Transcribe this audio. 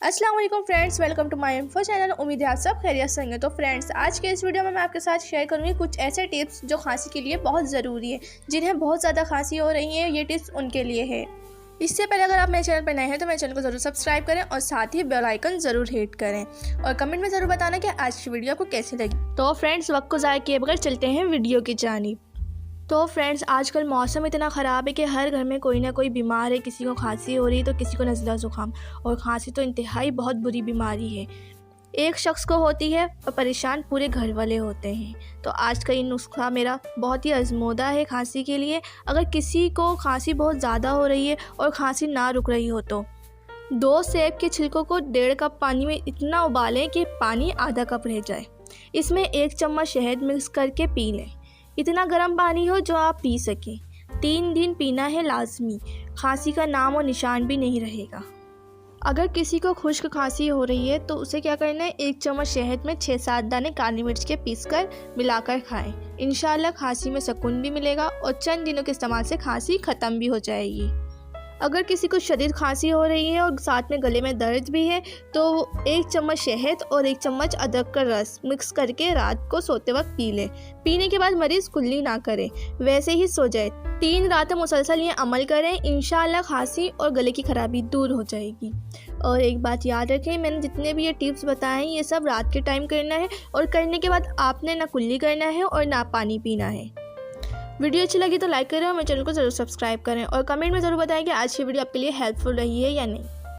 अस्सलाम वालेकुम friends, welcome to my info channel. उम्मीद है आप सब खैरियत से होंगे। तो फ्रेंड्स, आज के इस वीडियो में मैं आपके साथ शेयर करूंगी कुछ ऐसे टिप्स जो खांसी के लिए बहुत ज़रूरी है। जिन्हें बहुत ज़्यादा खांसी हो रही है, ये टिप्स उनके लिए है। इससे पहले अगर आप मेरे चैनल पर नए हैं तो मेरे चैनल को ज़रूर सब्सक्राइब करें और साथ ही बेल आइकन ज़रूर हिट करें और कमेंट में ज़रूर बताना कि आज की वीडियो आपको कैसी लगी। तो फ्रेंड्स, वक्त को ज़ाया किए बगैर चलते हैं वीडियो की जानिब। तो फ्रेंड्स, आजकल मौसम इतना ख़राब है कि हर घर में कोई ना कोई बीमार है। किसी को खांसी हो रही है तो किसी को नज़ला ज़ुकाम, और खांसी तो इंतहाई बहुत बुरी बीमारी है। एक शख्स को होती है और परेशान पूरे घर वाले होते हैं। तो आज का ये नुस्खा मेरा बहुत ही आजमूदा है खांसी के लिए। अगर किसी को खांसी बहुत ज़्यादा हो रही है और खांसी ना रुक रही हो तो 2 सेब के छिलकों को 1.5 कप पानी में इतना उबालें कि पानी आधा कप रह जाए। इसमें 1 चम्मच शहद मिक्स करके पी लें। इतना गर्म पानी हो जो आप पी सकें। 3 दिन पीना है लाजमी। खांसी का नाम और निशान भी नहीं रहेगा। अगर किसी को खुश्क खांसी हो रही है तो उसे क्या करना है, 1 चम्मच शहद में 6-7 दाने काली मिर्च के पीसकर मिलाकर खाएं। इंशाल्लाह खांसी में सुकून भी मिलेगा और चंद दिनों के इस्तेमाल से खांसी ख़त्म भी हो जाएगी। अगर किसी को शदीद खांसी हो रही है और साथ में गले में दर्द भी है तो 1 चम्मच शहद और 1 चम्मच अदरक का रस मिक्स करके रात को सोते वक्त पी लें। पीने के बाद मरीज़ कुल्ली ना करे, वैसे ही सो जाए। 3 रातें मुसलसल ये अमल करें, इंशाल्लाह खांसी और गले की खराबी दूर हो जाएगी। और एक बात याद रखें, मैंने जितने भी ये टिप्स बताए हैं ये सब रात के टाइम करना है और करने के बाद आपने ना कुल्ली करना है और ना पानी पीना है। वीडियो अच्छी लगी तो लाइक करें और मेरे चैनल को ज़रूर सब्सक्राइब करें और कमेंट में ज़रूर बताएं कि आज की वीडियो आपके लिए हेल्पफुल रही है या नहीं।